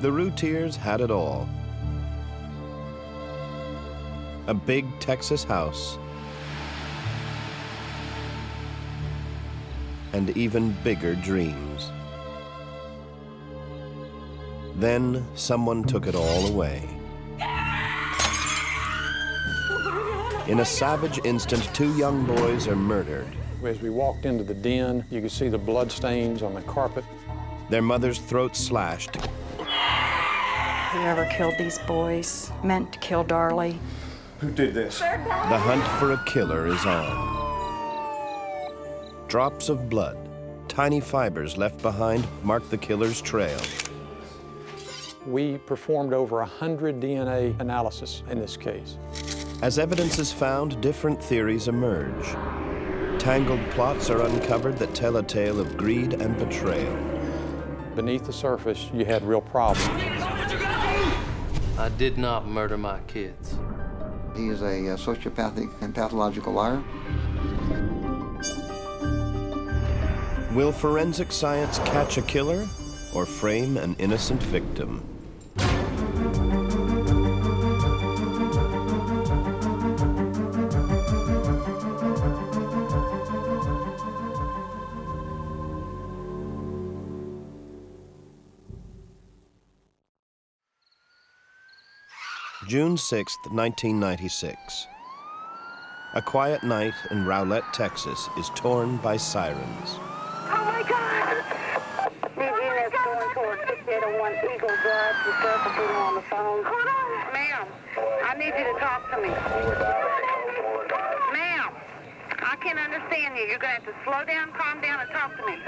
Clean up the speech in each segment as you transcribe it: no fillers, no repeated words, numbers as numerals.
The Routiers had it all. A big Texas house, and even bigger dreams. Then someone took it all away. In a savage instant, two young boys are murdered. As we walked into the den, you could see the blood stains on the carpet. Their mother's throats slashed. Whoever killed these boys meant to kill Darlie. Who did this? The hunt for a killer is on. Drops of blood, tiny fibers left behind, mark the killer's trail. We performed over 100 DNA analysis in this case. As evidence is found, different theories emerge. Tangled plots are uncovered that tell a tale of greed and betrayal. Beneath the surface, you had real problems. I did not murder my kids. He is a sociopathic and pathological liar. Will forensic science catch a killer or frame an innocent victim? June 6, 1996. A quiet night in Rowlett, Texas is torn by sirens. Oh my God! Eugene is going towards 6801 Eagle Drive. The sheriff will put him on the phone. Hold on. Ma'am, I need you to talk to me. Ma'am, I can't understand you. You're going to have to slow down, calm down, and talk to me.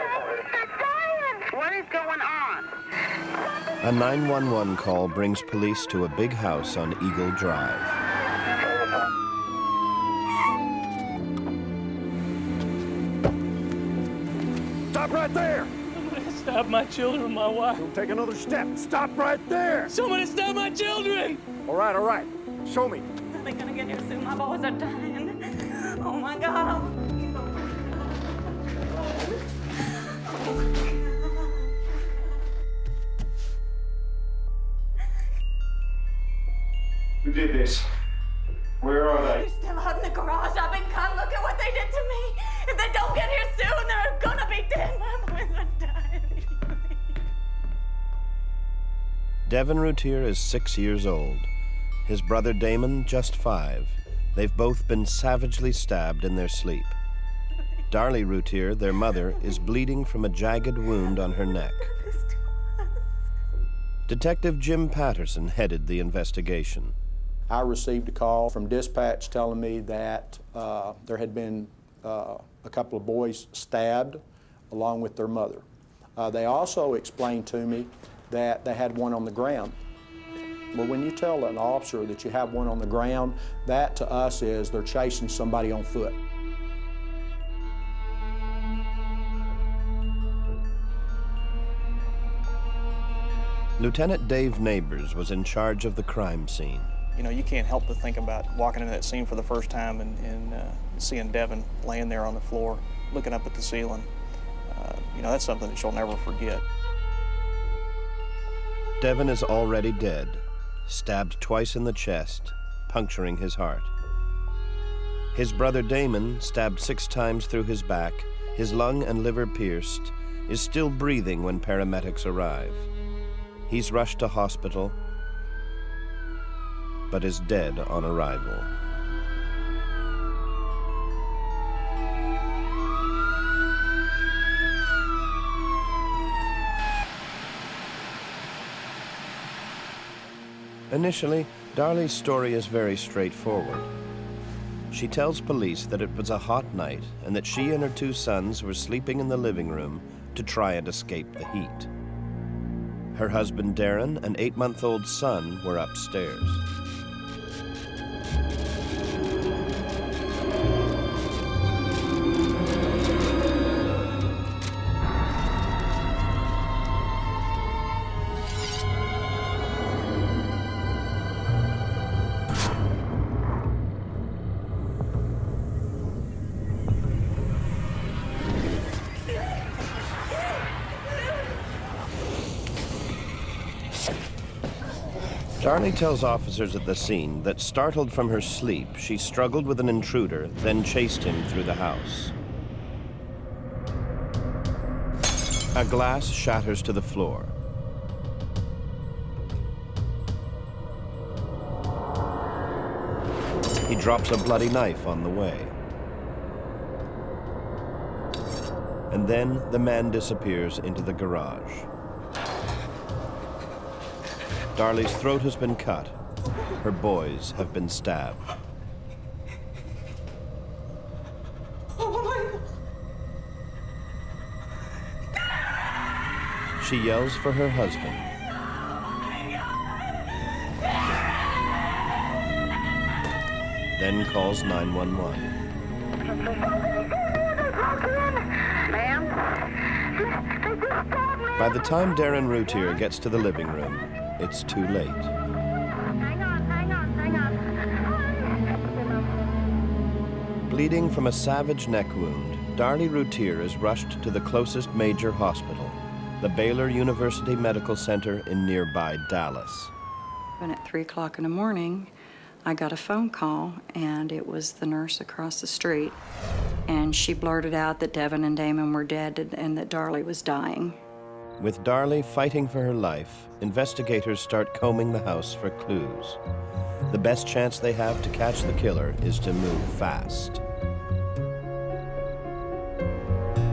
What is going on? A 911 call brings police to a big house on Eagle Drive. Stop right there! Somebody stop my children and my wife. Don't take another step. Stop right there! Somebody stop my children! All right. Show me. They're gonna get here soon. My boys are dying. Oh my God. Who did this? Where are they? They're still out in the garage. I've been caught. Look at what they did to me. If they don't get here soon, they're gonna be dead. My boys are dying. Devin Routier is 6 years old. His brother Damon, just 5. They've both been savagely stabbed in their sleep. Darlie Routier, their mother, is bleeding from a jagged wound on her neck. Detective Jim Patterson headed the investigation. I received a call from dispatch telling me that there had been a couple of boys stabbed along with their mother. They also explained to me that they had one on the ground. Well, when you tell an officer that you have one on the ground, that to us is they're chasing somebody on foot. Lieutenant Dave Neighbors was in charge of the crime scene. You know, you can't help but think about walking into that scene for the first time and seeing Devin laying there on the floor, looking up at the ceiling. You know, that's something that you'll never forget. Devin is already dead, stabbed twice in the chest, puncturing his heart. His brother Damon, stabbed 6 times through his back, his lung and liver pierced, is still breathing when paramedics arrive. He's rushed to hospital, but is dead on arrival. Initially, Darlie's story is very straightforward. She tells police that it was a hot night and that she and her 2 sons were sleeping in the living room to try and escape the heat. Her husband Darren and 8-month-old son were upstairs. Darlie tells officers at the scene that startled from her sleep, she struggled with an intruder, then chased him through the house. A glass shatters to the floor. He drops a bloody knife on the way. And then the man disappears into the garage. Darlie's throat has been cut. Her boys have been stabbed. She yells for her husband. Then calls 911. By the time Darren Routier gets to the living room, it's too late. Bleeding from a savage neck wound, Darlie Routier is rushed to the closest major hospital, the Baylor University Medical Center in nearby Dallas. And at 3 o'clock in the morning, I got a phone call, and it was the nurse across the street. And she blurted out that Devin and Damon were dead and that Darlie was dying. With Darlie fighting for her life, investigators start combing the house for clues. The best chance they have to catch the killer is to move fast.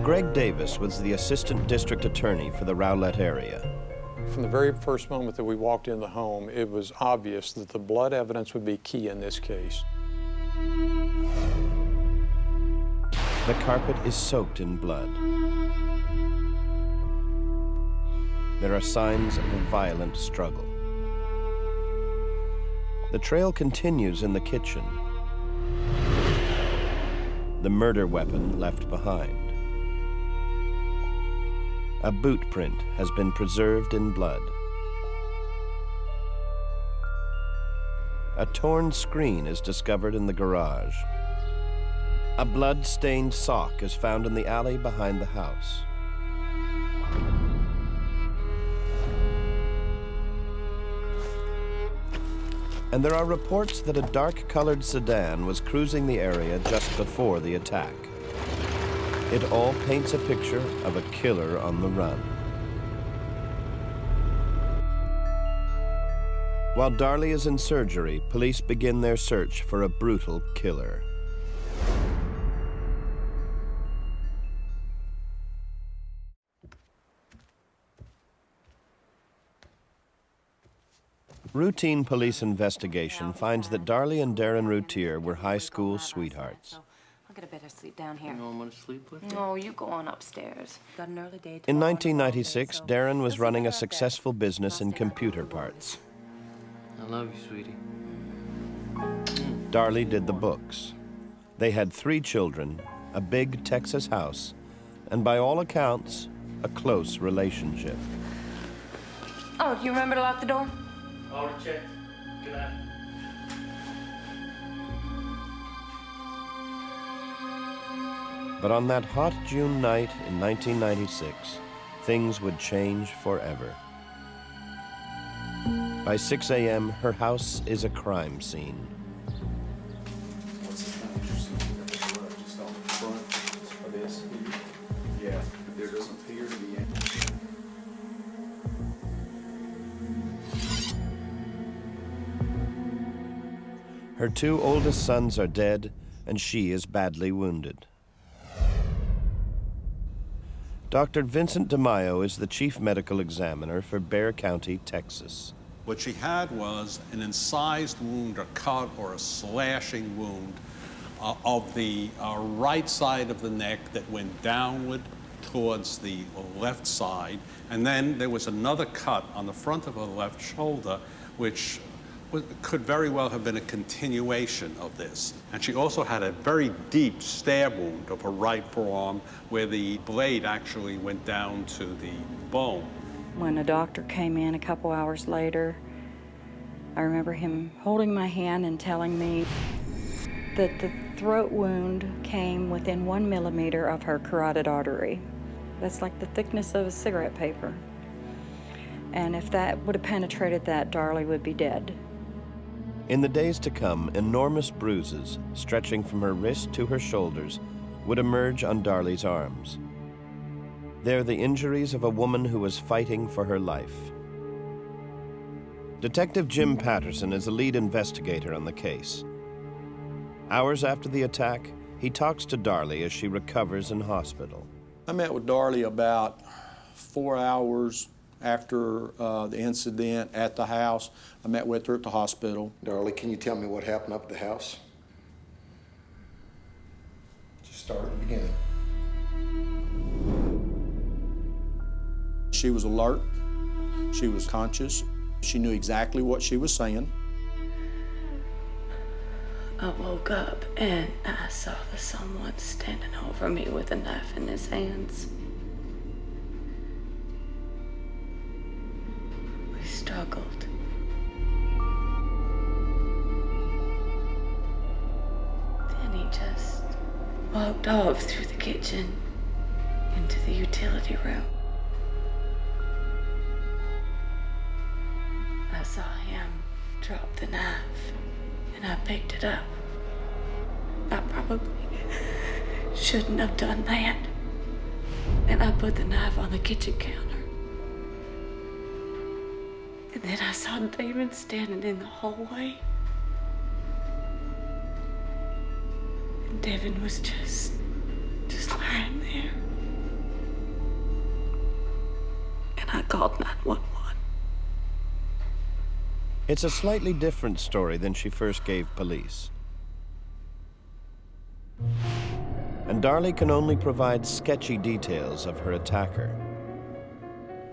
Greg Davis was the assistant district attorney for the Rowlett area. From the very first moment that we walked in the home, it was obvious that the blood evidence would be key in this case. The carpet is soaked in blood. There are signs of a violent struggle. The trail continues in the kitchen. The murder weapon left behind. A boot print has been preserved in blood. A torn screen is discovered in the garage. A blood-stained sock is found in the alley behind the house. And there are reports that a dark-colored sedan was cruising the area just before the attack. It all paints a picture of a killer on the run. While Darlie is in surgery, police begin their search for a brutal killer. Routine police investigation finds that Darlie and Darren Routier were high school sweethearts. I'll get a better sleep down here. You don't want to sleep with me? No, you go on upstairs. Got an early day. In 1996, Darren was running a successful business in computer parts. I love you, sweetie. Darlie did the books. They had 3 children, a big Texas house, and by all accounts, a close relationship. Oh, do you remember to lock the door? Already checked. Good night. But on that hot June night in 1996, things would change forever. By 6 a.m., her house is a crime scene. What's kind of interesting, just on the front of this here. Yeah, there doesn't appear to be any. Her 2 oldest sons are dead, and she is badly wounded. Dr. Vincent DeMaio is the chief medical examiner for Bexar County, Texas. What she had was an incised wound, a cut, or a slashing wound of the right side of the neck that went downward towards the left side. And then there was another cut on the front of her left shoulder, which could very well have been a continuation of this. And she also had a very deep stab wound of her right forearm where the blade actually went down to the bone. When a doctor came in a couple hours later, I remember him holding my hand and telling me that the throat wound came within 1 millimeter of her carotid artery. That's like the thickness of a cigarette paper. And if that would have penetrated that, Darlie would be dead. In the days to come, enormous bruises, stretching from her wrist to her shoulders, would emerge on Darlie's arms. They're the injuries of a woman who was fighting for her life. Detective Jim Patterson is the lead investigator on the case. Hours after the attack, he talks to Darlie as she recovers in hospital. I met with Darlie about 4 hours after the incident at the house. I met with her at the hospital. Darlie, can you tell me what happened up at the house? Just start at the beginning. She was alert. She was conscious. She knew exactly what she was saying. I woke up and I saw someone standing over me with a knife in his hands. We struggled. Then he just walked off through the kitchen into the utility room. I saw him drop the knife and I picked it up. I probably shouldn't have done that. And I put the knife on the kitchen counter. And then I saw Damon standing in the hallway. And Devin was just lying there. And I called 911. It's a slightly different story than she first gave police. And Darlie can only provide sketchy details of her attacker.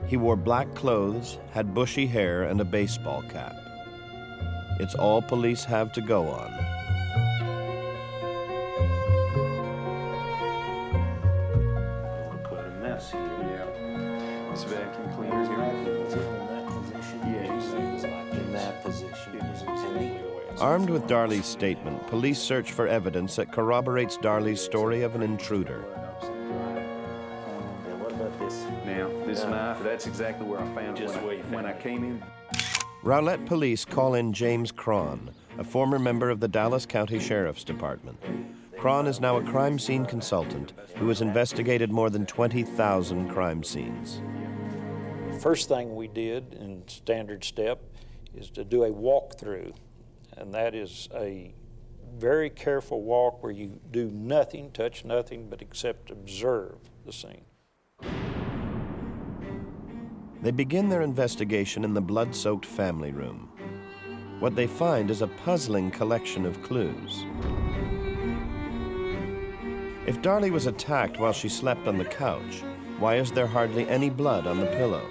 He wore black clothes, had bushy hair, and a baseball cap. It's all police have to go on. Quite a mess here. Yeah. This vacuum cleaner here. In that position. Armed with Darlie's statement, police search for evidence that corroborates Darlie's story of an intruder. What about this? Now, this knife, that's exactly where I found it when I came in. Rowlett police call in James Cron, a former member of the Dallas County Sheriff's Department. Cron is now a crime scene consultant who has investigated more than 20,000 crime scenes. First thing we did in standard step is to do a walkthrough, and that is a very careful walk where you do nothing, touch nothing, but except observe the scene. They begin their investigation in the blood-soaked family room. What they find is a puzzling collection of clues. If Darlie was attacked while she slept on the couch, why is there hardly any blood on the pillow?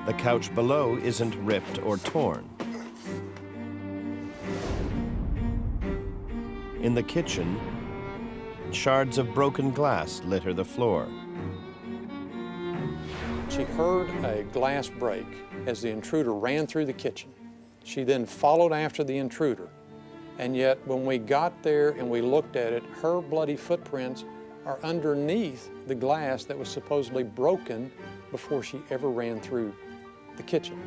The couch below isn't ripped or torn. In the kitchen, shards of broken glass litter the floor. She heard a glass break as the intruder ran through the kitchen. She then followed after the intruder. And yet, when we got there and we looked at it, her bloody footprints are underneath the glass that was supposedly broken before she ever ran through the kitchen.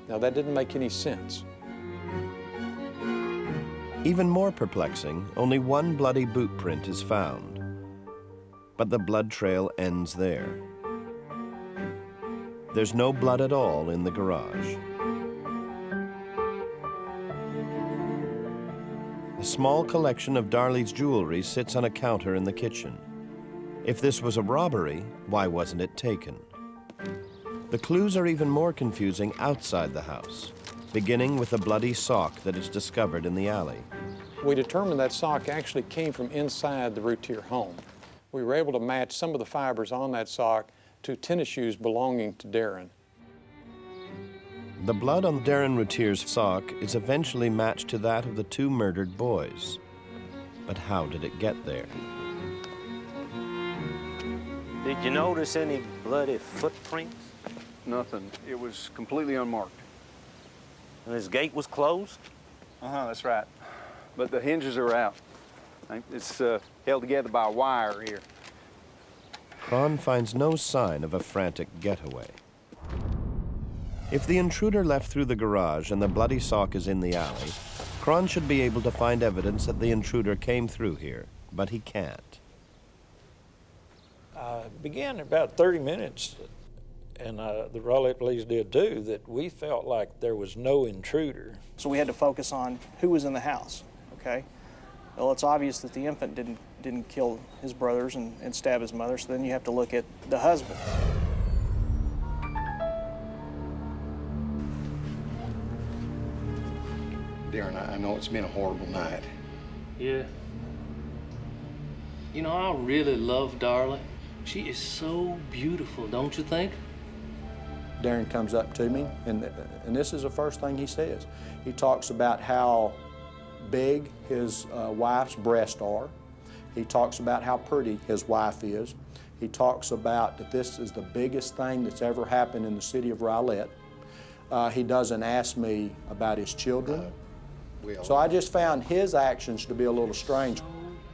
Now, that didn't make any sense. Even more perplexing, only one bloody boot print is found. But the blood trail ends there. There's no blood at all in the garage. A small collection of Darlie's jewelry sits on a counter in the kitchen. If this was a robbery, why wasn't it taken? The clues are even more confusing outside the house, beginning with a bloody sock that is discovered in the alley. We determined that sock actually came from inside the Routier home. We were able to match some of the fibers on that sock to tennis shoes belonging to Darren. The blood on Darren Routier's sock is eventually matched to that of the two murdered boys. But how did it get there? Did you notice any bloody footprints? Nothing. It was completely unmarked. And his gate was closed? Uh-huh, that's right. But the hinges are out. It's held together by a wire here. Cron finds no sign of a frantic getaway. If the intruder left through the garage and the bloody sock is in the alley, Cron should be able to find evidence that the intruder came through here, but he can't. Began in about 30 minutes, and the Rowlett police did too, that we felt like there was no intruder. So we had to focus on who was in the house, okay? Well, it's obvious that the infant didn't kill his brothers and stab his mother, so then you have to look at the husband. Darren, I know it's been a horrible night. Yeah. You know, I really love Darlie. She is so beautiful, don't you think? Darren comes up to me, and this is the first thing he says. He talks about how big his wife's breasts are. He talks about how pretty his wife is. He talks about that this is the biggest thing that's ever happened in the city of Rowlett. He doesn't ask me about his children. So I just found his actions to be a little strange. So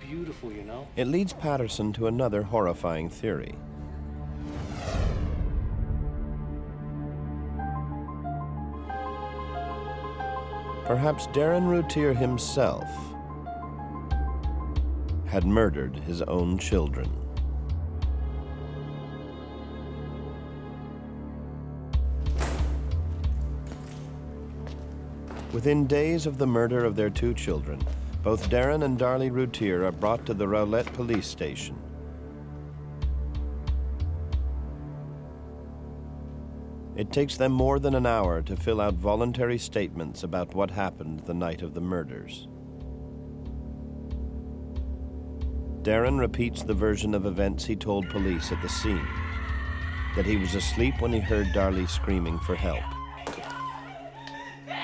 beautiful, you know. It leads Patterson to another horrifying theory. Perhaps Darren Routier himself had murdered his own children. Within days of the murder of their two children, both Darren and Darlie Routier are brought to the Rowlett police station. It takes them more than an hour to fill out voluntary statements about what happened the night of the murders. Darren repeats the version of events he told police at the scene, that he was asleep when he heard Darlie screaming for help.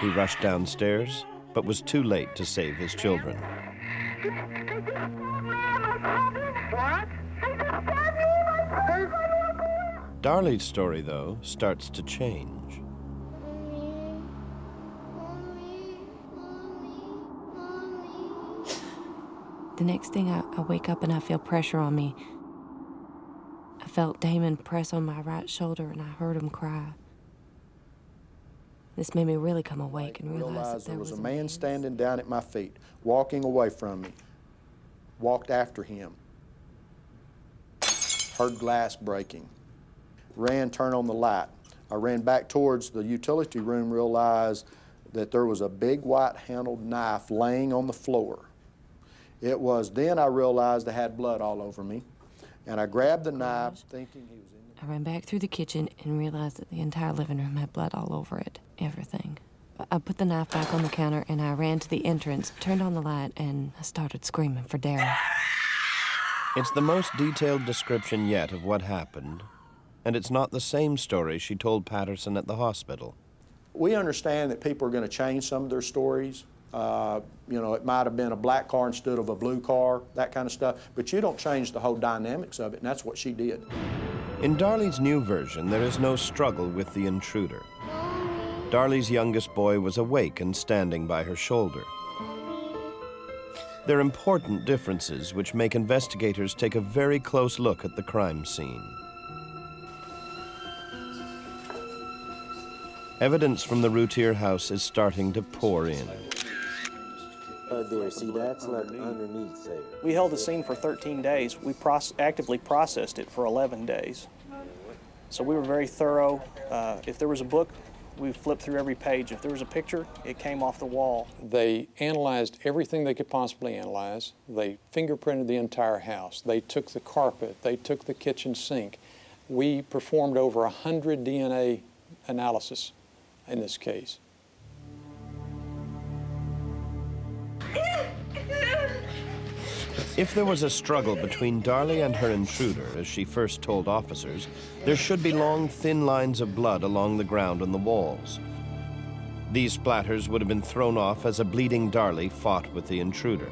He rushed downstairs, but was too late to save his children. Darlie's story, though, starts to change. The next thing, I wake up and I feel pressure on me. I felt Damon press on my right shoulder and I heard him cry. This made me really come awake and realize that there was a man standing down at my feet, walking away from me. Walked after him. Heard glass breaking. Ran, turned on the light. I ran back towards the utility room, realized that there was a big white-handled knife laying on the floor. It was then I realized I had blood all over me, and I grabbed the knife, thinking he was in the... I ran back through the kitchen and realized that the entire living room had blood all over it, everything. I put the knife back on the counter and I ran to the entrance, turned on the light, and I started screaming for Darren. It's the most detailed description yet of what happened, and it's not the same story she told Patterson at the hospital. We understand that people are going to change some of their stories. You know, it might have been a black car instead of a blue car, that kind of stuff, but you don't change the whole dynamics of it, and that's what she did. In Darlie's new version, there is no struggle with the intruder. Darlie's youngest boy was awake and standing by her shoulder. There are important differences which make investigators take a very close look at the crime scene. Evidence from the Routier house is starting to pour in. There, see, that's like underneath there. We held the scene for 13 days. We actively processed it for 11 days. So we were very thorough. If there was a book, we flipped through every page. If there was a picture, it came off the wall. They analyzed everything they could possibly analyze. They fingerprinted the entire house. They took the carpet. They took the kitchen sink. We performed over 100 DNA analysis in this case. If there was a struggle between Darlie and her intruder, as she first told officers, there should be long, thin lines of blood along the ground and the walls. These splatters would have been thrown off as a bleeding Darlie fought with the intruder.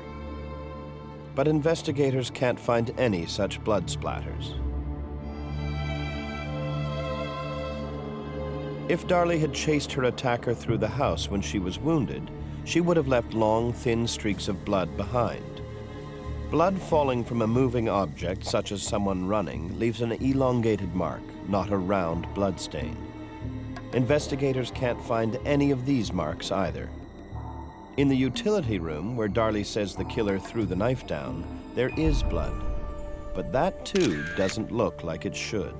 But investigators can't find any such blood splatters. If Darlie had chased her attacker through the house when she was wounded, she would have left long, thin streaks of blood behind. Blood falling from a moving object, such as someone running, leaves an elongated mark, not a round blood stain. Investigators can't find any of these marks either. In the utility room, where Darlie says the killer threw the knife down, there is blood. But that too doesn't look like it should.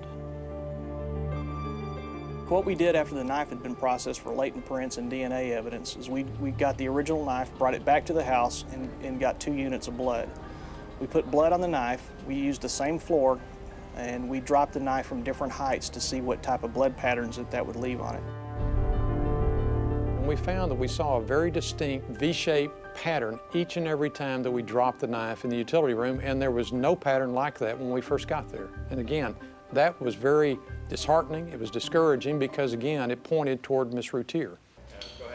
What we did after the knife had been processed for latent prints and DNA evidence is we got the original knife, brought it back to the house, and got 2 units of blood. We put blood on the knife, we used the same floor, and we dropped the knife from different heights to see what type of blood patterns that would leave on it. And we found that we saw a very distinct V-shaped pattern each and every time that we dropped the knife in the utility room, and there was no pattern like that when we first got there. And again, that was very disheartening. It was discouraging because, again, it pointed toward Miss Routier.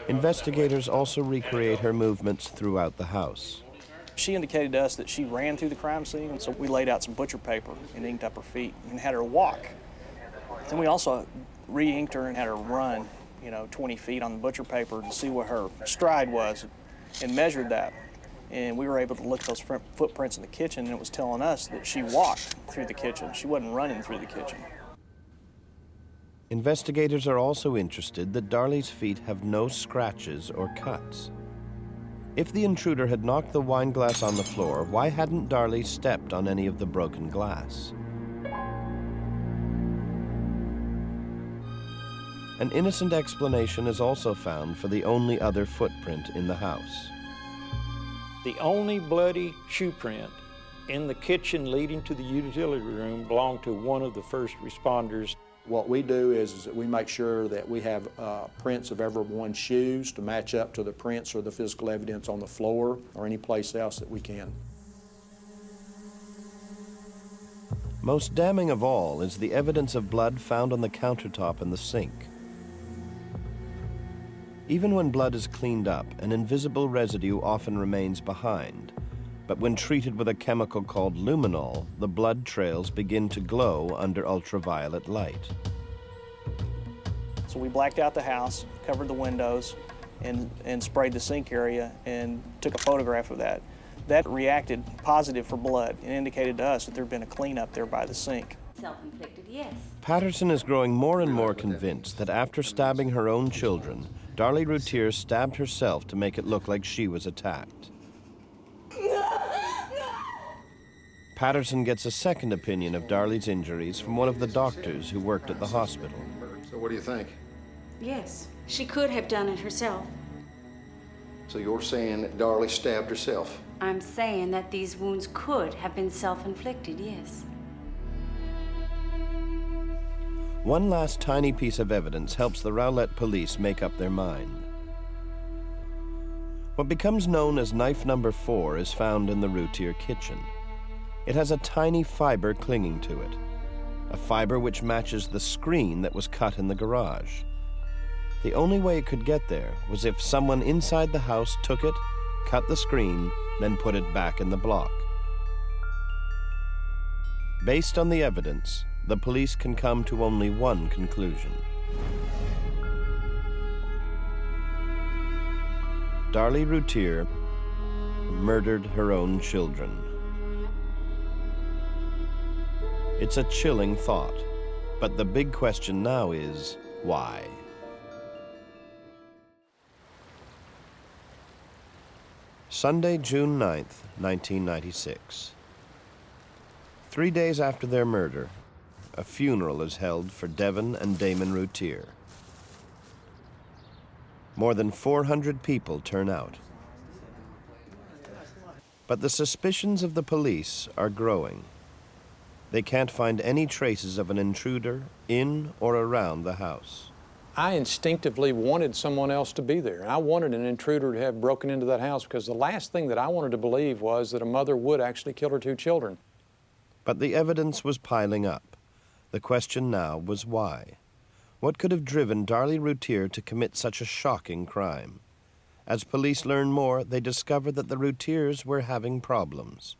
Investigators also recreate her movements throughout the house. She indicated to us that she ran through the crime scene, and so we laid out some butcher paper and inked up her feet and had her walk. Then we also re-inked her and had her run, 20 feet on the butcher paper to see what her stride was and measured that. And we were able to look at those footprints in the kitchen, and it was telling us that she walked through the kitchen. She wasn't running through the kitchen. Investigators are also interested that Darlie's feet have no scratches or cuts. If the intruder had knocked the wine glass on the floor, why hadn't Darlie stepped on any of the broken glass? An innocent explanation is also found for the only other footprint in the house. The only bloody shoe print in the kitchen leading to the utility room belonged to one of the first responders. What we do is that we make sure that we have prints of everyone's shoes to match up to the prints or the physical evidence on the floor or any place else that we can. Most damning of all is the evidence of blood found on the countertop and the sink. Even when blood is cleaned up, an invisible residue often remains behind. But when treated with a chemical called luminol, the blood trails begin to glow under ultraviolet light. So we blacked out the house, covered the windows, and sprayed the sink area and took a photograph of that. That reacted positive for blood and indicated to us that there had been a cleanup there by the sink. Self-inflicted, yes. Patterson is growing more and more convinced that after stabbing her own children, Darlie Routier stabbed herself to make it look like she was attacked. Patterson gets a second opinion of Darlie's injuries from one of the doctors who worked at the hospital. So what do you think? Yes, she could have done it herself. So you're saying that Darlie stabbed herself? I'm saying that these wounds could have been self-inflicted, yes. One last tiny piece of evidence helps the Rowlett police make up their mind. What becomes known as knife number 4 is found in the Routier kitchen. It has a tiny fiber clinging to it, a fiber which matches the screen that was cut in the garage. The only way it could get there was if someone inside the house took it, cut the screen, then put it back in the block. Based on the evidence, the police can come to only one conclusion. Darlie Routier murdered her own children. It's a chilling thought, but the big question now is, why? Sunday, June 9th, 1996. 3 days after their murder, a funeral is held for Devon and Damon Routier. More than 400 people turn out. But the suspicions of the police are growing. They can't find any traces of an intruder in or around the house. I instinctively wanted someone else to be there. I wanted an intruder to have broken into that house because the last thing that I wanted to believe was that a mother would actually kill her 2 children. But the evidence was piling up. The question now was why? What could have driven Darlie Routier to commit such a shocking crime? As police learn more, they discover that the Routiers were having problems.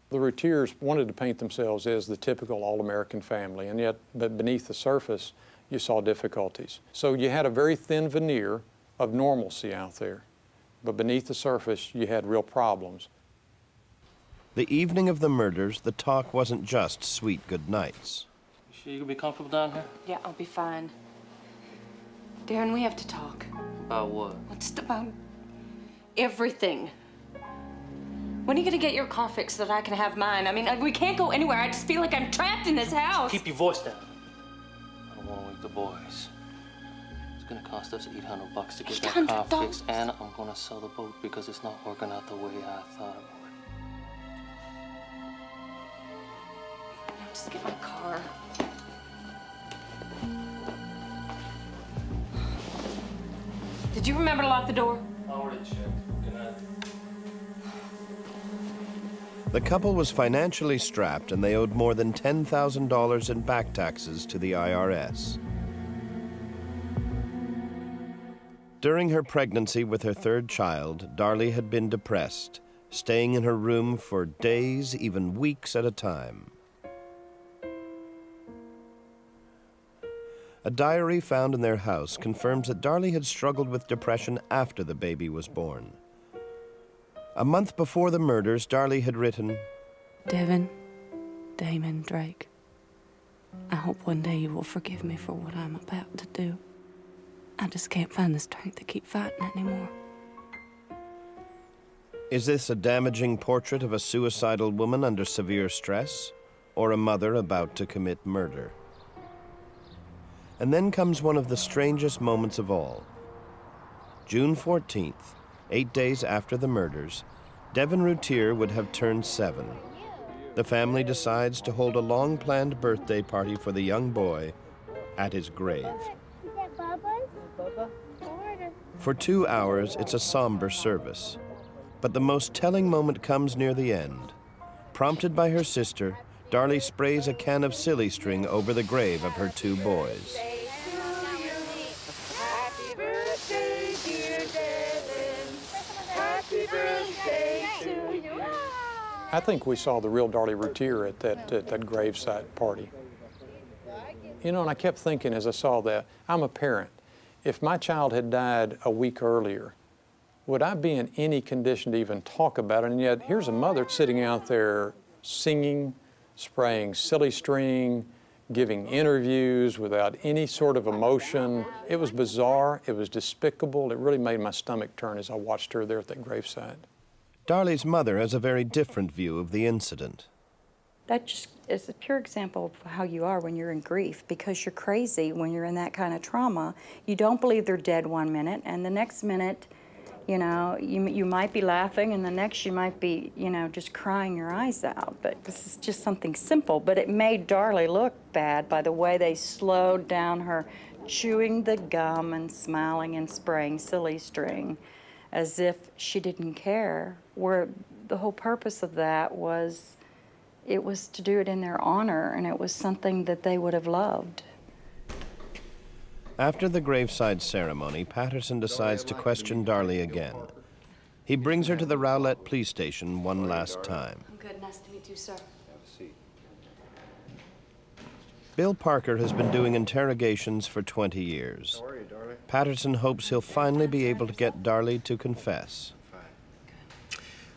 The Routiers wanted to paint themselves as the typical all-American family, and yet, but beneath the surface, you saw difficulties. So you had a very thin veneer of normalcy out there, but beneath the surface, you had real problems. The evening of the murders, the talk wasn't just sweet goodnights. You sure you can be comfortable down here? Yeah, I'll be fine. Darren, we have to talk. About what? It's about everything. When are you gonna get your car fixed so that I can have mine? I mean, we can't go anywhere. I just feel like I'm trapped in this house. Keep your voice down. I don't want to wake the boys. It's gonna cost us $800 to get that car fixed, and I'm gonna sell the boat because it's not working out the way I thought it would. Just get my car. Did you remember to lock the door? I already checked. Good night. The couple was financially strapped and they owed more than $10,000 in back taxes to the IRS. During her pregnancy with her third child, Darlie had been depressed, staying in her room for days, even weeks at a time. A diary found in their house confirms that Darlie had struggled with depression after the baby was born. A month before the murders, Darlie had written, Devin, Damon, Drake, I hope one day you will forgive me for what I'm about to do. I just can't find the strength to keep fighting anymore. Is this a damaging portrait of a suicidal woman under severe stress, or a mother about to commit murder? And then comes one of the strangest moments of all. June 14th, 8 days after the murders, Darlie Routier would have turned 7. The family decides to hold a long-planned birthday party for the young boy at his grave. For 2 hours, it's a somber service. But the most telling moment comes near the end. Prompted by her sister, Darlie sprays a can of silly string over the grave of her 2 boys. I think we saw the real Darlie Routier at that gravesite party. You know, and I kept thinking as I saw that, I'm a parent. If my child had died a week earlier, would I be in any condition to even talk about it? And yet, here's a mother sitting out there singing, spraying silly string, giving interviews without any sort of emotion. It was bizarre, it was despicable. It really made my stomach turn as I watched her there at that gravesite. Darlie's mother has a very different view of the incident. That just is a pure example of how you are when you're in grief, because you're crazy when you're in that kind of trauma. You don't believe they're dead one minute, and the next minute, you know, you might be laughing, and the next you might be, you know, just crying your eyes out. But this is just something simple, but it made Darlie look bad by the way they slowed down her chewing the gum and smiling and spraying silly string as if she didn't care, where the whole purpose of that was, it was to do it in their honor, and it was something that they would have loved. After the graveside ceremony, Patterson decides to question Darlie again. He brings her to the Rowlett police station one last time. I'm good. Nice to meet you, sir. Bill Parker has been doing interrogations for 20 years. How are you, Darlie? Patterson hopes he'll finally be able to get Darlie to confess.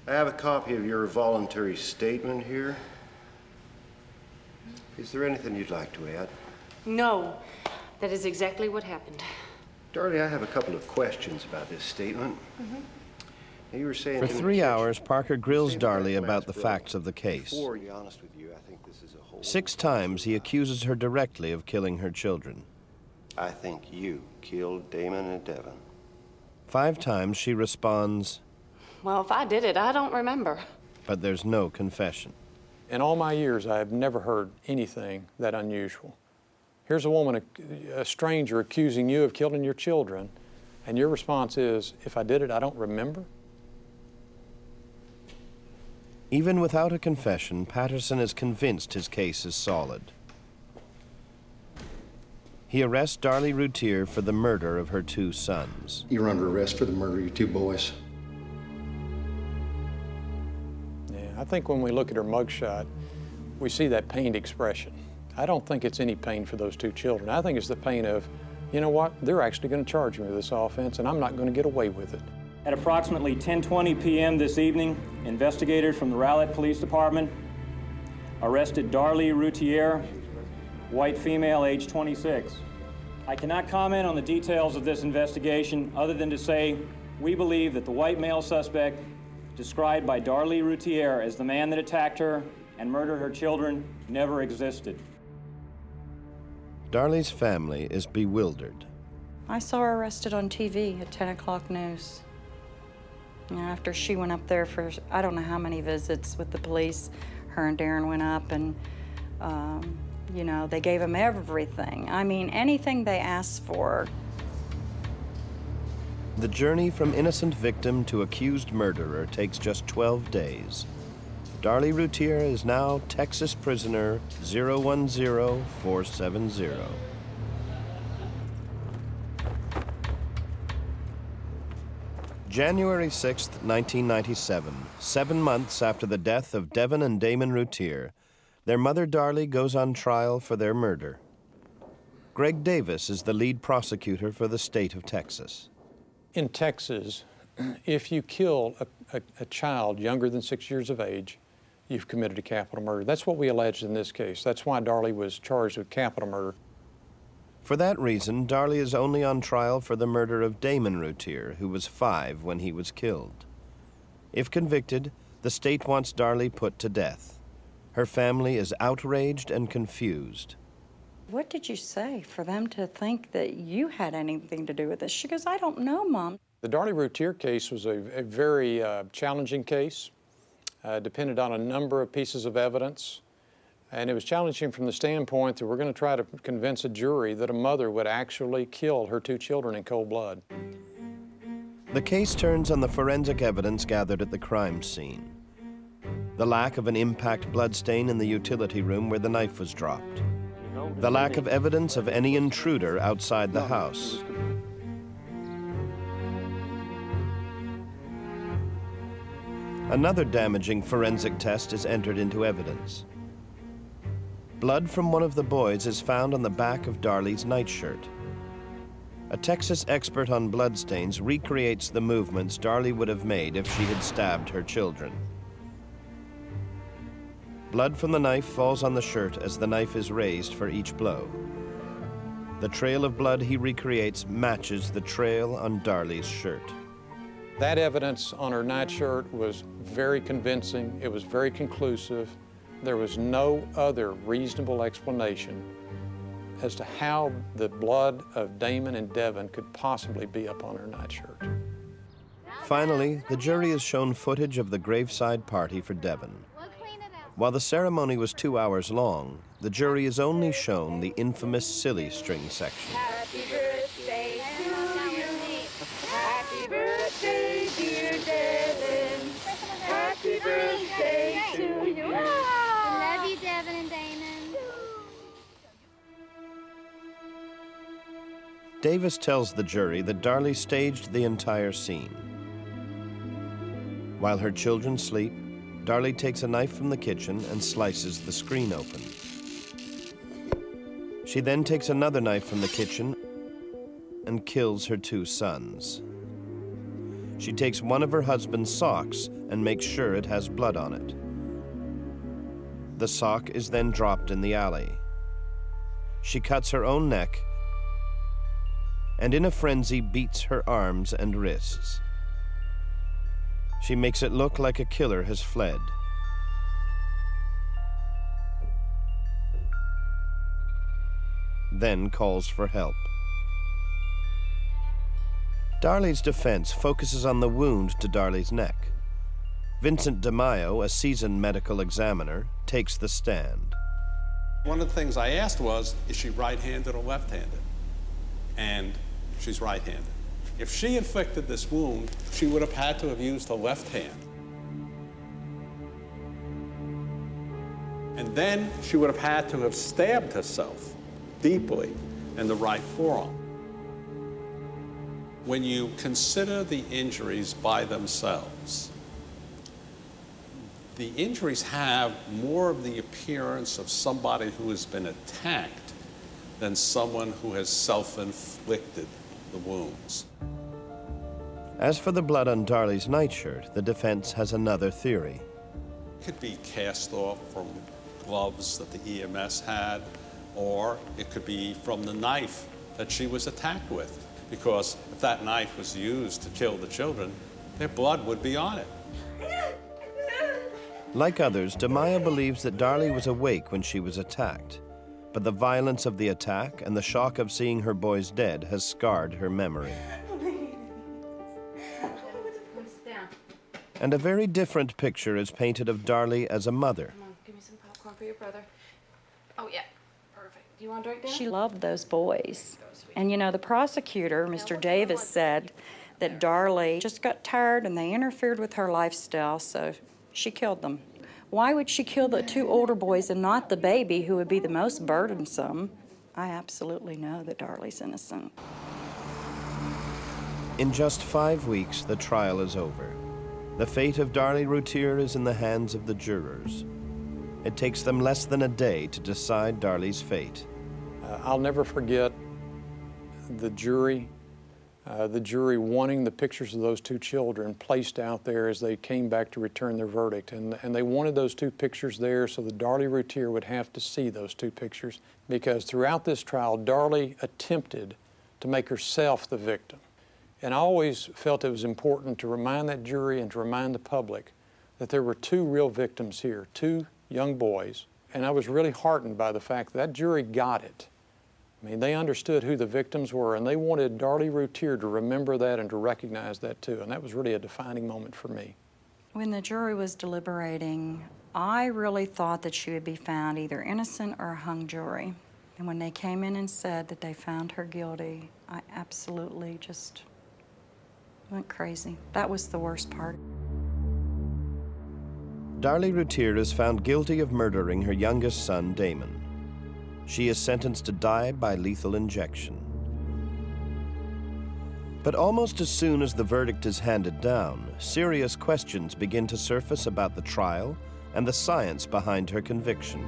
I have a copy of your voluntary statement here. Is there anything you'd like to add? No, that is exactly what happened. Darlie, I have a couple of questions about this statement. You were saying For 3 hours, Parker grills Darlie about the facts of the case. Before, to be honest with you, I think this is a whole... 6 times he accuses her directly of killing her children. I think you killed Damon and Devin. 5 times she responds, Well, if I did it, I don't remember. but there's no confession. In all my years, I have never heard anything that unusual. Here's a woman, a stranger, accusing you of killing your children, and your response is, if I did it, I don't remember? Even without a confession, Patterson is convinced his case is solid. He arrests Darlie Routier for the murder of her 2 sons. You're under arrest for the murder of your 2 boys. I think when we look at her mugshot, we see that pained expression. I don't think it's any pain for those 2 children. I think it's the pain of, you know what, they're actually going to charge me with this offense, and I'm not going to get away with it. At approximately 10:20 p.m. this evening, investigators from the Rowlett Police Department arrested Darlie Routier, white female, age 26, I cannot comment on the details of this investigation other than to say we believe that the white male suspect described by Darlie Routier as the man that attacked her and murdered her children never existed. Darlie's family is bewildered. I saw her arrested on TV at 10 o'clock news. After she went up there for I don't know how many visits with the police, her and Darren went up and, you know, they gave him everything. I mean, anything they asked for. The journey from innocent victim to accused murderer takes just 12 days. Darlie Routier is now Texas prisoner 010470. January 6, 1997, 7 months after the death of Devin and Damon Routier, their mother Darlie goes on trial for their murder. Greg Davis is the lead prosecutor for the state of Texas. In Texas, if you kill a child younger than 6 years of age, you've committed a capital murder. That's what we alleged in this case. That's why Darlie was charged with capital murder. For that reason, Darlie is only on trial for the murder of Damon Routier, who was 5 when he was killed. If convicted, the state wants Darlie put to death. Her family is outraged and confused. What did you say for them to think that you had anything to do with this? She goes, I don't know, Mom. The Darlie Routier case was a very challenging case. Depended on a number of pieces of evidence. And it was challenging from the standpoint that we're going to try to convince a jury that a mother would actually kill her 2 children in cold blood. The case turns on the forensic evidence gathered at the crime scene. The lack of an impact bloodstain in the utility room where the knife was dropped. The lack of evidence of any intruder outside the house. Another damaging forensic test is entered into evidence. Blood from one of the boys is found on the back of Darlie's nightshirt. A Texas expert on bloodstains recreates the movements Darlie would have made if she had stabbed her children. Blood from the knife falls on the shirt as the knife is raised for each blow. The trail of blood he recreates matches the trail on Darlie's shirt. That evidence on her nightshirt was very convincing. It was very conclusive. There was no other reasonable explanation as to how the blood of Damon and Devin could possibly be up on her nightshirt. Finally, the jury is shown footage of the graveside party for Devin. While the ceremony was 2 hours long, the jury is only shown the infamous silly string section. Happy birthday to you. Happy birthday, dear Devin. Happy birthday to you. I love you, Devin and Damon. Davis tells the jury that Darlie staged the entire scene. While her children sleep, Darlie takes a knife from the kitchen and slices the screen open. She then takes another knife from the kitchen and kills her 2 sons. She takes one of her husband's socks and makes sure it has blood on it. The sock is then dropped in the alley. She cuts her own neck and in a frenzy beats her arms and wrists. She makes it look like a killer has fled. Then calls for help. Darlie's defense focuses on the wound to Darlie's neck. Vincent DeMaio, a seasoned medical examiner, takes the stand. One of the things I asked was, is she right-handed or left-handed? And she's right-handed. If she inflicted this wound, she would have had to have used her left hand. And then she would have had to have stabbed herself deeply in the right forearm. When you consider the injuries by themselves, the injuries have more of the appearance of somebody who has been attacked than someone who has self-inflicted the wounds. As for the blood on Darlie's nightshirt, the defense has another theory. It could be cast off from gloves that the EMS had, or it could be from the knife that she was attacked with. Because if that knife was used to kill the children, their blood would be on it. Like others, Demaya believes that Darlie was awake when she was attacked. But the violence of the attack and the shock of seeing her boys dead has scarred her memory. And a very different picture is painted of Darlie as a mother. Come on, give me some popcorn for your brother. Oh, yeah. Perfect. Do you want to drink dinner? She loved those boys. And you know, the prosecutor, Mr. Davis, said that Darlie just got tired and they interfered with her lifestyle, so she killed them. Why would she kill the two older boys and not the baby, who would be the most burdensome? I absolutely know that Darlie's innocent. In just 5 weeks, the trial is over. The fate of Darlie Routier is in the hands of the jurors. It takes them less than a day to decide Darlie's fate. I'll never forget the jury wanting the pictures of those two children placed out there as they came back to return their verdict. And they wanted those two pictures there so that Darlie Routier would have to see those two pictures, because throughout this trial, Darlie attempted to make herself the victim. And I always felt it was important to remind that jury and to remind the public that there were two real victims here, two young boys. And I was really heartened by the fact that jury got it. I mean, they understood who the victims were, and they wanted Darlie Routier to remember that and to recognize that too. And that was really a defining moment for me. When the jury was deliberating, I really thought that she would be found either innocent or a hung jury. And when they came in and said that they found her guilty, I absolutely just went crazy. That was the worst part. Darlie Routier is found guilty of murdering her youngest son, Damon. She is sentenced to die by lethal injection. But almost as soon as the verdict is handed down, serious questions begin to surface about the trial and the science behind her conviction.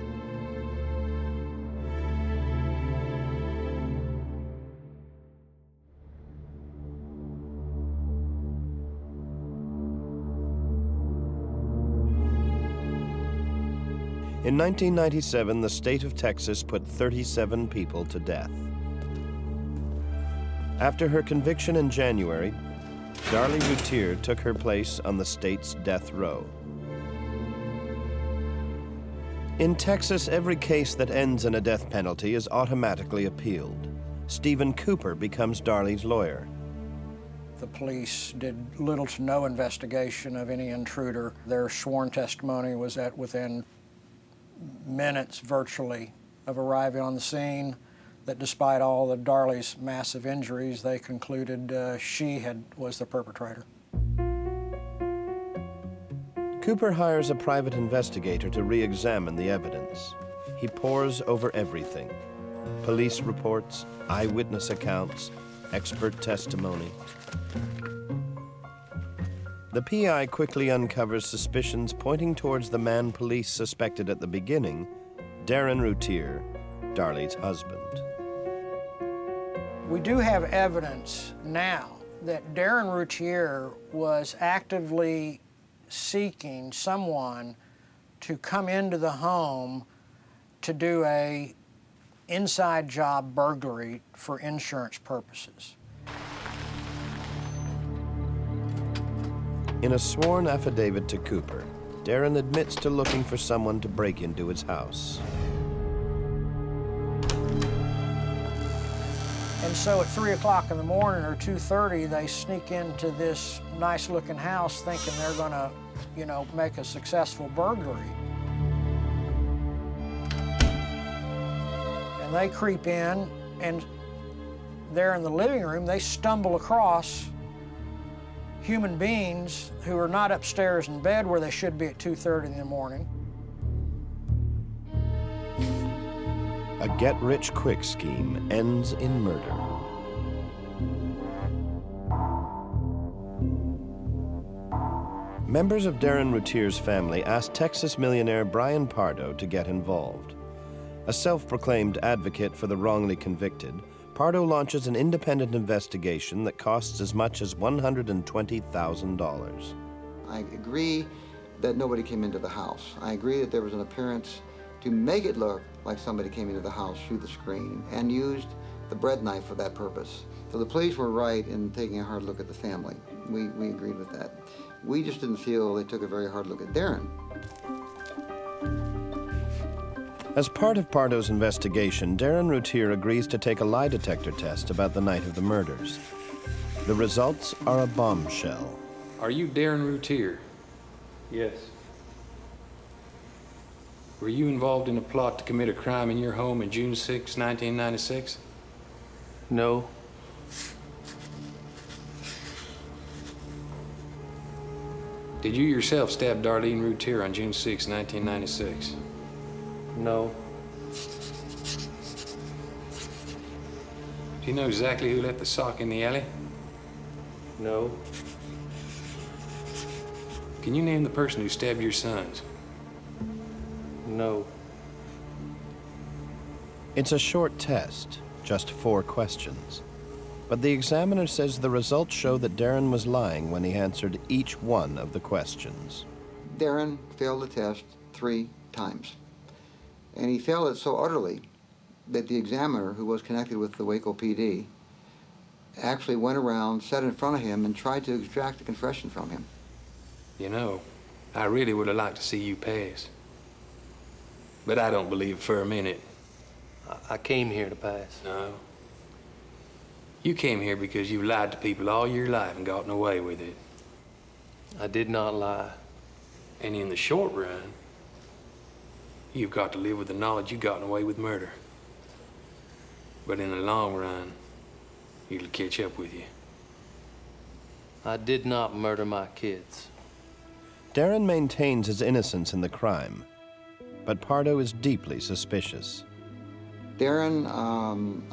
In 1997, the state of Texas put 37 people to death. After her conviction in January, Darlie Routier took her place on the state's death row. In Texas, every case that ends in a death penalty is automatically appealed. Stephen Cooper becomes Darlie's lawyer. The police did little to no investigation of any intruder. Their sworn testimony was that within minutes, virtually, of arriving on the scene, that despite all of Darlie's massive injuries, they concluded she was the perpetrator. Cooper hires a private investigator to re-examine the evidence. He pores over everything: police reports, eyewitness accounts, expert testimony. The PI quickly uncovers suspicions pointing towards the man police suspected at the beginning, Darren Routier, Darlie's husband. We do have evidence now that Darren Routier was actively seeking someone to come into the home to do a inside job burglary for insurance purposes. In a sworn affidavit to Cooper, Darren admits to looking for someone to break into his house. And so at 3 o'clock in the morning or 2:30, they sneak into this nice-looking house thinking they're gonna, make a successful burglary. And they creep in, and there in the living room, they stumble across human beings who are not upstairs in bed where they should be at 2:30 in the morning. A get-rich-quick scheme ends in murder. Members of Darren Routier's family asked Texas millionaire Brian Pardo to get involved. A self-proclaimed advocate for the wrongly convicted, Pardo launches an independent investigation that costs as much as $120,000. I agree that nobody came into the house. I agree that there was an appearance to make it look like somebody came into the house through the screen and used the bread knife for that purpose. So the police were right in taking a hard look at the family. We agreed with that. We just didn't feel they took a very hard look at Darren. As part of Pardo's investigation, Darren Routier agrees to take a lie detector test about the night of the murders. The results are a bombshell. Are you Darren Routier? Yes. Were you involved in a plot to commit a crime in your home in June 6, 1996? No. Did you yourself stab Darlene Routier on June 6, 1996? No. Do you know exactly who left the sock in the alley? No. Can you name the person who stabbed your sons? No. It's a short test, just 4 questions. But the examiner says the results show that Darren was lying when he answered each one of the questions. Darren failed the test 3 times. And he failed it so utterly that the examiner, who was connected with the Waco PD, actually went around, sat in front of him, and tried to extract a confession from him. You know, I really would have liked to see you pass. But I don't believe it for a minute. I came here to pass. No. You came here because you lied to people all your life and gotten away with it. I did not lie. And in the short run, you've got to live with the knowledge you've gotten away with murder. But in the long run, it'll catch up with you. I did not murder my kids. Darren maintains his innocence in the crime, but Pardo is deeply suspicious. Darren,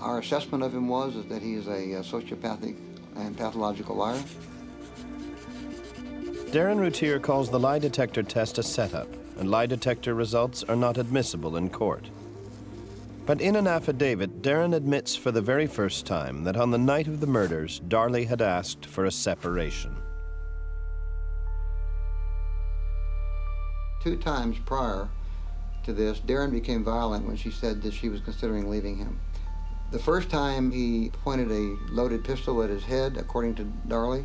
our assessment of him was that he is a sociopathic and pathological liar. Darren Routier calls the lie detector test a setup, and lie detector results are not admissible in court. But in an affidavit, Darren admits for the very first time that on the night of the murders, Darlie had asked for a separation. 2 times prior to this, Darren became violent when she said that she was considering leaving him. The first time he pointed a loaded pistol at his head, according to Darlie,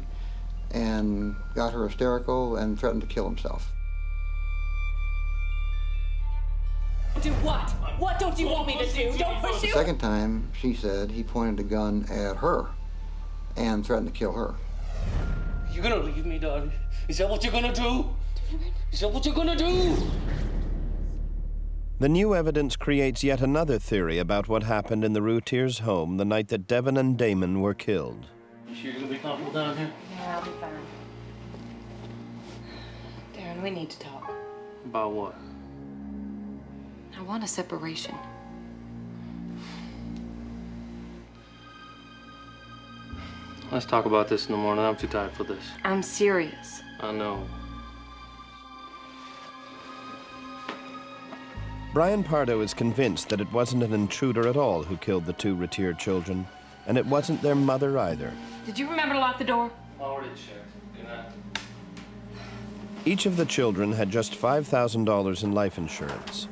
and got her hysterical and threatened to kill himself. Do what? What don't you want me to do? Don't push The you? second time, she said, he pointed a gun at her and threatened to kill her. You gonna leave me, darling? Is that what you're gonna do? Is that what you're gonna do? The new evidence creates yet another theory about what happened in the Routiers' home the night that Devin and Damon were killed. You sure you're gonna be comfortable down here? Yeah, I'll be fine. Darren, we need to talk. About what? I want a separation. Let's talk about this in the morning. I'm too tired for this. I'm serious. I know. Brian Pardo is convinced that it wasn't an intruder at all who killed the 2 Routier children, and it wasn't their mother either. Did you remember to lock the door? Already, Sheriff. Good night. Each of the children had just $5,000 in life insurance.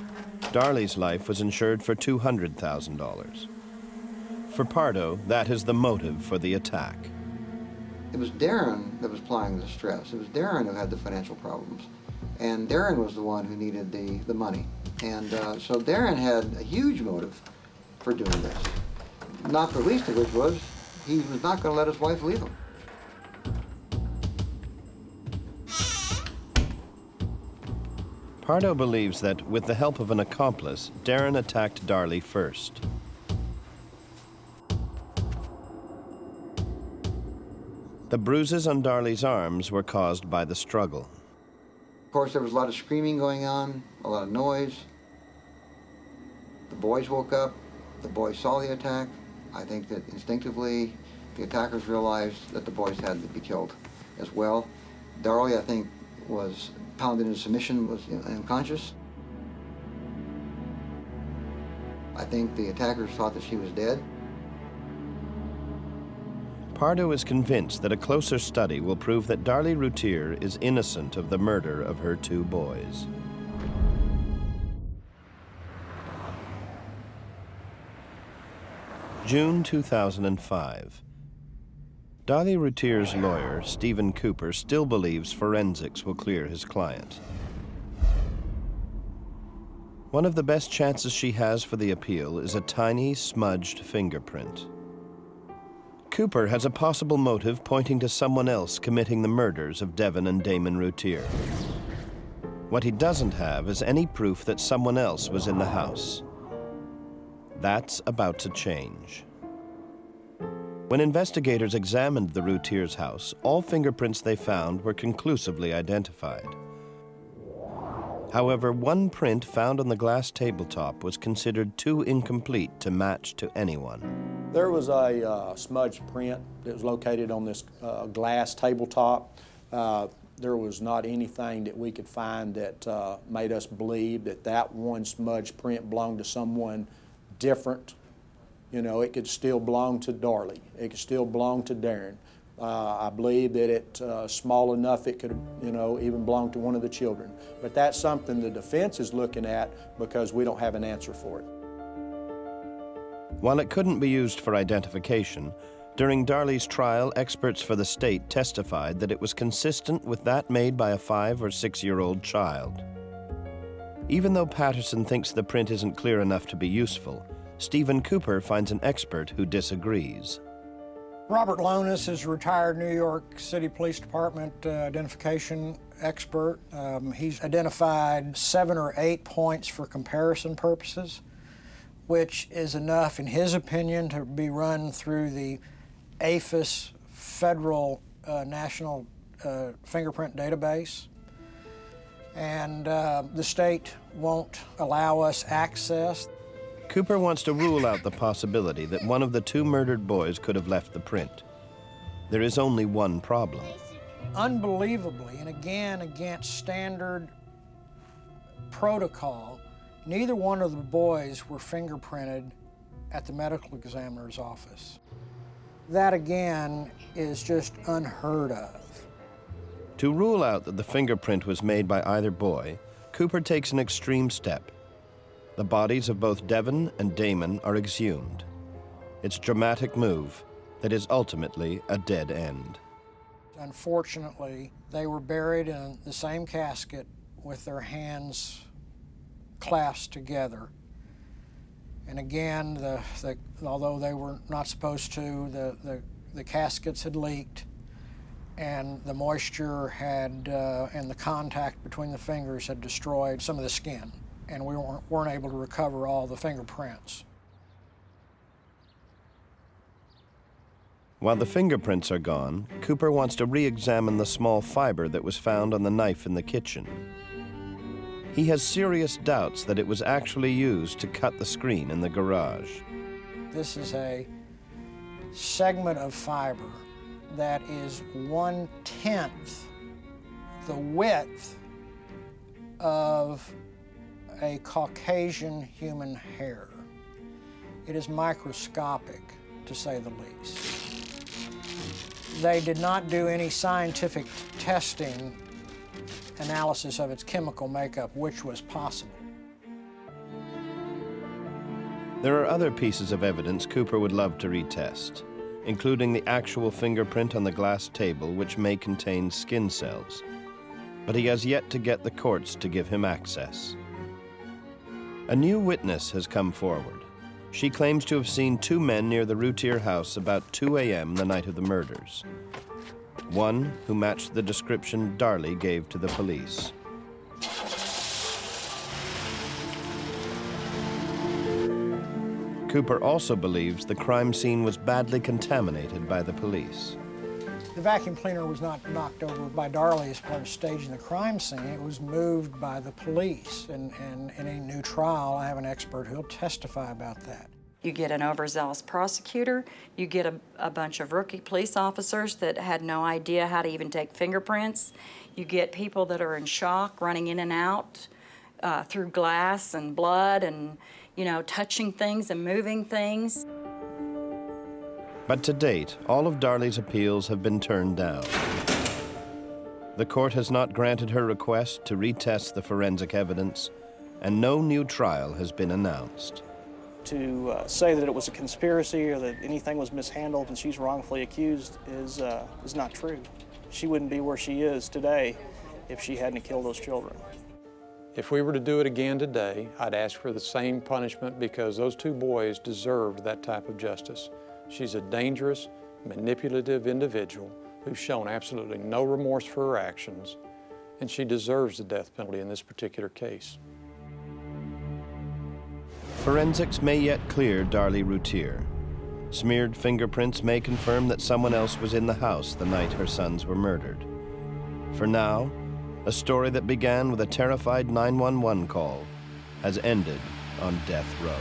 Darlie's life was insured for $200,000. For Pardo, that is the motive for the attack. It was Darren that was applying the stress. It was Darren who had the financial problems. And Darren was the one who needed the money. And so Darren had a huge motive for doing this. Not the least of which was he was not going to let his wife leave him. Pardo believes that, with the help of an accomplice, Darren attacked Darlie first. The bruises on Darlie's arms were caused by the struggle. Of course, there was a lot of screaming going on, a lot of noise. The boys woke up. The boys saw the attack. I think that instinctively the attackers realized that the boys had to be killed as well. Darlie, I think, was pounded into submission, was unconscious. I think the attackers thought that she was dead. Pardo is convinced that a closer study will prove that Darlie Routier is innocent of the murder of her 2 boys. June 2005. Darlie Routier's lawyer, Stephen Cooper, still believes forensics will clear his client. One of the best chances she has for the appeal is a tiny, smudged fingerprint. Cooper has a possible motive pointing to someone else committing the murders of Devin and Damon Routier. What he doesn't have is any proof that someone else was in the house. That's about to change. When investigators examined the Routiers' house, all fingerprints they found were conclusively identified. However, one print found on the glass tabletop was considered too incomplete to match to anyone. There was a smudged print that was located on this glass tabletop. There was not anything that we could find that made us believe that that one smudged print belonged to someone different. You know, it could still belong to Darlie. It could still belong to Darren. I believe that it's small enough it could, you know, even belong to one of the children. But that's something the defense is looking at because we don't have an answer for it. While it couldn't be used for identification, during Darlie's trial, experts for the state testified that it was consistent with that made by a 5- or 6-year-old child. Even though Patterson thinks the print isn't clear enough to be useful, Stephen Cooper finds an expert who disagrees. Robert Lonis is a retired New York City Police Department identification expert. He's identified 7 or 8 points for comparison purposes, which is enough, in his opinion, to be run through the APHIS Federal National Fingerprint Database. And the state won't allow us access. Cooper wants to rule out the possibility that one of the 2 murdered boys could have left the print. There is only one problem. Unbelievably, and again against standard protocol, neither one of the boys were fingerprinted at the medical examiner's office. That again is just unheard of. To rule out that the fingerprint was made by either boy, Cooper takes an extreme step. The bodies of both Devin and Damon are exhumed. It's a dramatic move that is ultimately a dead end. Unfortunately, they were buried in the same casket with their hands clasped together. And again, although they were not supposed to, the caskets had leaked, and the moisture had, and the contact between the fingers had destroyed some of the skin, and we weren't able to recover all the fingerprints. While the fingerprints are gone, Cooper wants to re-examine the small fiber that was found on the knife in the kitchen. He has serious doubts that it was actually used to cut the screen in the garage. This is a segment of fiber that is 1/10 the width of a Caucasian human hair. It is microscopic, to say the least. They did not do any scientific testing analysis of its chemical makeup, which was possible. There are other pieces of evidence Cooper would love to retest, including the actual fingerprint on the glass table, which may contain skin cells. But he has yet to get the courts to give him access. A new witness has come forward. She claims to have seen 2 men near the Routier house about 2 a.m. the night of the murders. One who matched the description Darlie gave to the police. Cooper also believes the crime scene was badly contaminated by the police. The vacuum cleaner was not knocked over by Darlie as part of staging the crime scene. It was moved by the police. And in a new trial, I have an expert who'll testify about that. You get an overzealous prosecutor, you get a bunch of rookie police officers that had no idea how to even take fingerprints. You get people that are in shock, running in and out through glass and blood and, you know, touching things and moving things. But to date, all of Darlie's appeals have been turned down. The court has not granted her request to retest the forensic evidence, and no new trial has been announced. To say that it was a conspiracy or that anything was mishandled and she's wrongfully accused is not true. She wouldn't be where she is today if she hadn't killed those children. If we were to do it again today, I'd ask for the same punishment because those two boys deserved that type of justice. She's a dangerous, manipulative individual who's shown absolutely no remorse for her actions, and she deserves the death penalty in this particular case. Forensics may yet clear Darlie Routier. Smeared fingerprints may confirm that someone else was in the house the night her sons were murdered. For now, a story that began with a terrified 911 call has ended on death row.